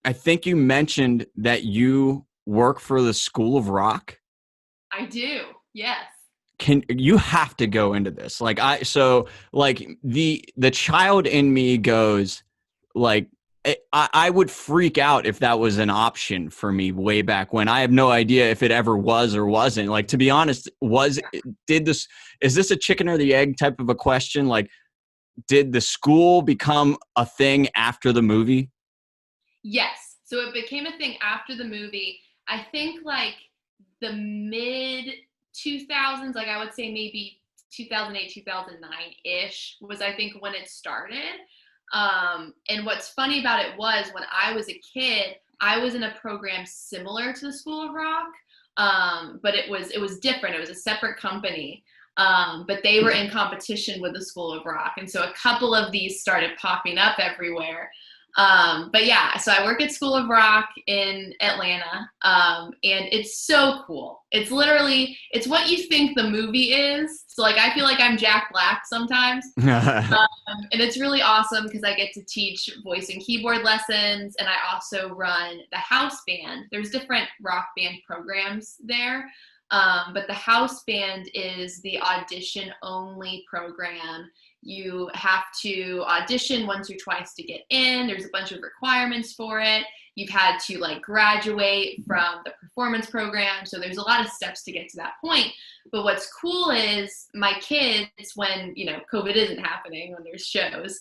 I think you mentioned that you work for the School of Rock. I do. Yes. Can you have to go into this? Like the child in me goes like I would freak out if that was an option for me way back when. I have no idea if it ever was or wasn't. Like, to be honest, did this is this a chicken or the egg type of a question? Like, did the school become a thing after the movie? Yes. So it became a thing after the movie. I think like the mid 2000s, like I would say maybe 2008, 2009 ish was I think when it started. And what's funny about it was when I was a kid, I was in a program similar to the School of Rock, but it was different. It was a separate company, but they were in competition with the School of Rock, and so a couple of these started popping up everywhere. But yeah, so I work at School of Rock in Atlanta, and it's so cool. It's what you think the movie is. So like I feel like I'm Jack Black sometimes. And it's really awesome because I get to teach voice and keyboard lessons, and I also run the house band. There's different rock band programs there, but the house band is the audition only program. You have to audition once or twice to get in. There's a bunch of requirements for it. You've had to like graduate from the performance program. So there's a lot of steps to get to that point. But what's cool is my kids, when COVID isn't happening, when there's shows,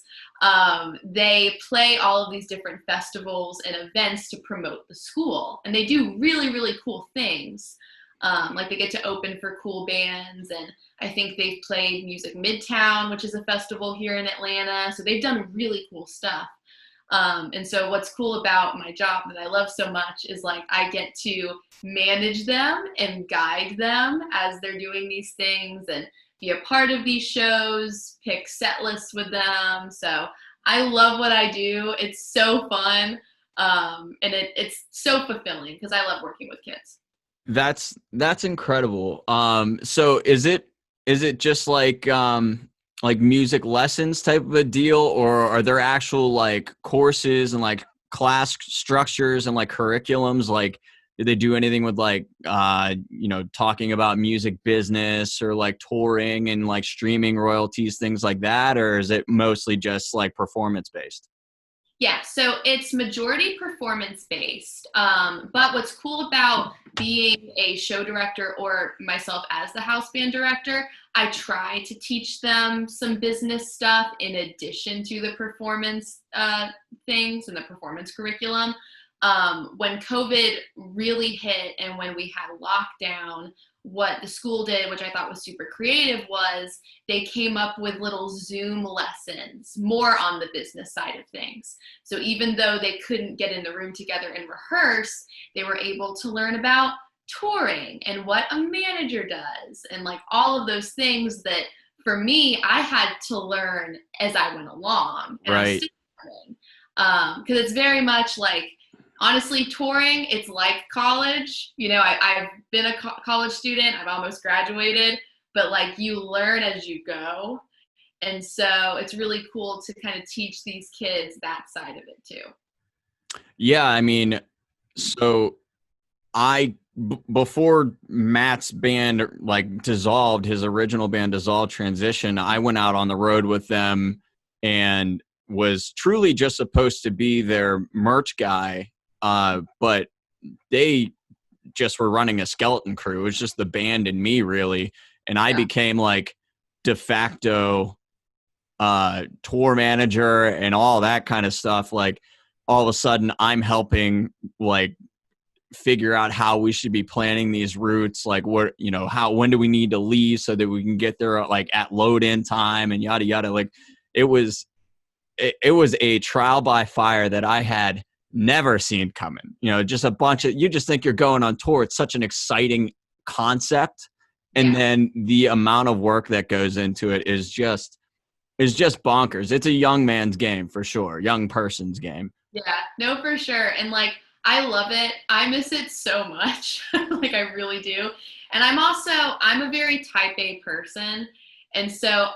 they play all of these different festivals and events to promote the school, and they do really really cool things. Like they get to open for cool bands, and I think they've played Music Midtown, which is a festival here in Atlanta. So they've done really cool stuff. And so what's cool about my job that I love so much is like I get to manage them and guide them as they're doing these things and be a part of these shows, pick set lists with them. So I love what I do. It's so fun. And it's so fulfilling because I love working with kids. That's incredible. So is it just like music lessons type of a deal, or are there actual like courses and like class structures and like curriculums? Like, did they do anything with like talking about music business or like touring and like streaming royalties, things like that, or is it mostly just like performance based? Yeah, so it's majority performance based. But what's cool about being a show director or myself as the house band director, I try to teach them some business stuff in addition to the performance things and the performance curriculum. When COVID really hit and when we had lockdown, what the school did, which I thought was super creative, was they came up with little Zoom lessons more on the business side of things. So even though they couldn't get in the room together and rehearse, they were able to learn about touring and what a manager does and like all of those things that for me I had to learn as I went along, and I'm Right. still learning. Because it's very much like, honestly, touring, it's like college. I've been a college student, I've almost graduated, but like you learn as you go. And so it's really cool to kind of teach these kids that side of it too. Yeah, I mean, so before Matt's band like dissolved, his original band dissolved, transition, I went out on the road with them and was truly just supposed to be their merch guy. But they just were running a skeleton crew. It was just the band and me, really. And I Yeah. became like de facto tour manager and all that kind of stuff. Like, all of a sudden I'm helping like figure out how we should be planning these routes, like what, how, when do we need to leave so that we can get there like at load in time and yada yada. Like, it was it was a trial by fire that I had never seen coming. Just a bunch of, you just think you're going on tour. It's such an exciting concept, and Yeah. then the amount of work that goes into it is just bonkers. It's a young man's game for sure, young person's game. Yeah, no, for sure. And like, I love it. I miss it so much. Like, I really do. And I'm a very type A person. And so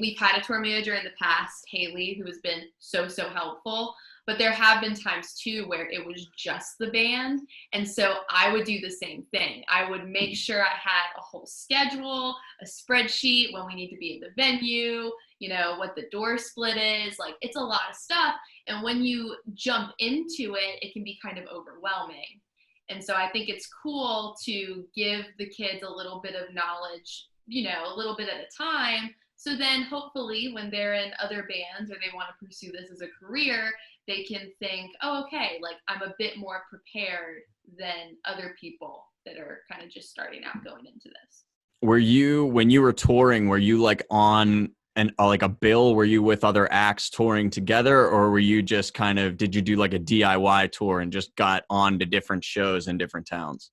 we've had a tour manager in the past, Haley, who has been so, so helpful. But there have been times too where it was just the band. And so I would do the same thing. I would make sure I had a whole schedule, a spreadsheet when we need to be in the venue, you know, what the door split is. Like, it's a lot of stuff. And when you jump into it, it can be kind of overwhelming. And so I think it's cool to give the kids a little bit of knowledge, you know, a little bit at a time. So then hopefully when they're in other bands or they want to pursue this as a career, they can think, oh, okay, like I'm a bit more prepared than other people that are kind of just starting out going into this. Were you, when you were touring, were you like on like a bill? Were you with other acts touring together, or were you just kind of, did you do like a DIY tour and just got on to different shows in different towns?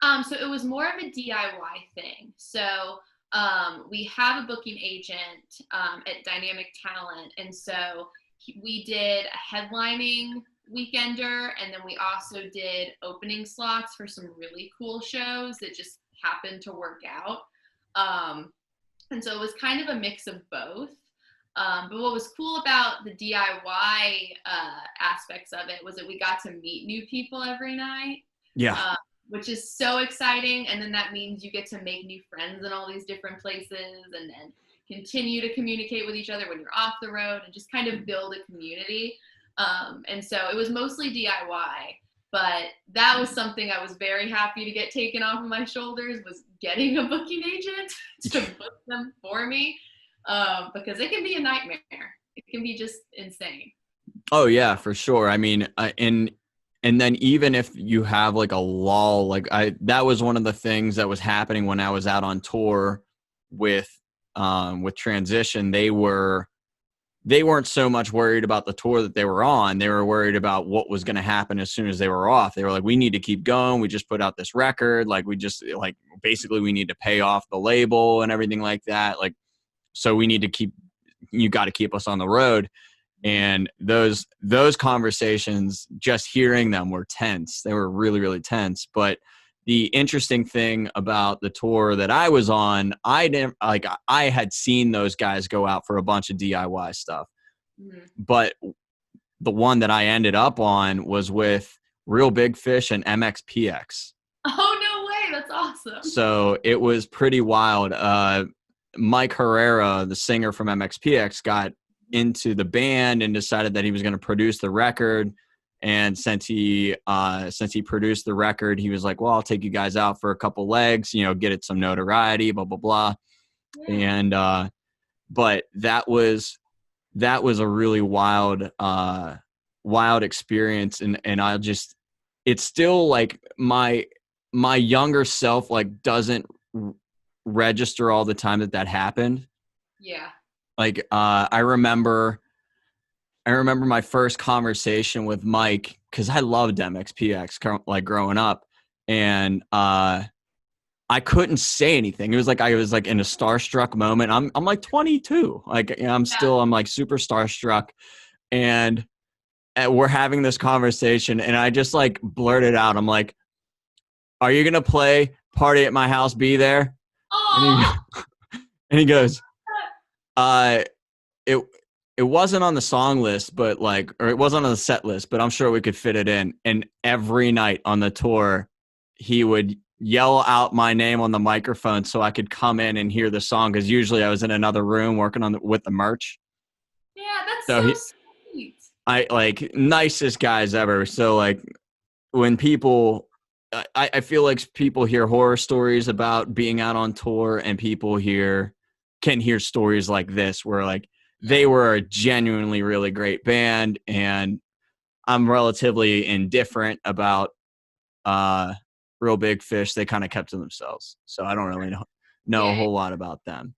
So it was more of a DIY thing. So we have a booking agent at Dynamic Talent, and so we did a headlining weekender, and then we also did opening slots for some really cool shows that just happened to work out. And so it was kind of a mix of both. But what was cool about the DIY aspects of it was that we got to meet new people every night. Yeah. Which is so exciting. And then that means you get to make new friends in all these different places and then continue to communicate with each other when you're off the road and just kind of build a community. And so it was mostly DIY, but that was something I was very happy to get taken off of my shoulders, was getting a booking agent to book them for me, because it can be a nightmare. It can be just insane. Oh yeah, for sure. I mean, and then even if you have like a lull, like that was one of the things that was happening when I was out on tour with Transition. They weren't so much worried about the tour that they were on. They were worried about what was going to happen as soon as they were off. They were like, we need to keep going. We just put out this record. Like, we just, like, basically we need to pay off the label and everything like that. Like, so we need to you got to keep us on the road. And those conversations, just hearing them, were tense. They were really, really tense. But the interesting thing about the tour that I was on, I had seen those guys go out for a bunch of DIY stuff. Mm-hmm. But the one that I ended up on was with Real Big Fish and MXPX. Oh, no way. That's awesome. So it was pretty wild. Mike Herrera, the singer from MXPX, got into the band and decided that he was going to produce the record. And since he produced the record, he was like, well, I'll take you guys out for a couple legs, you know, get it some notoriety, blah, blah, blah. Yeah. And, but that was a really wild experience. And it's still like my younger self, like, doesn't register all the time that happened. Yeah. Like, I remember my first conversation with Mike, because I loved MXPX like growing up, and I couldn't say anything. It was like I was like in a starstruck moment. I'm like 22, like, you know, I'm like super starstruck, and we're having this conversation, and I just like blurted out, I'm like, "Are you gonna play Party at My House? Be there?" And he goes, it wasn't on the song list, but like, or it wasn't on the set list, but I'm sure we could fit it in. And every night on the tour, he would yell out my name on the microphone so I could come in and hear the song. Cause usually I was in another room working with the merch. Yeah. That's so sweet. I like, nicest guys ever. So like, when people, I feel like people hear horror stories about being out on tour, and people can hear stories like this where like they were a genuinely really great band, and I'm relatively indifferent about Real Big Fish. They kind of kept to themselves, so I don't really know a whole lot about them.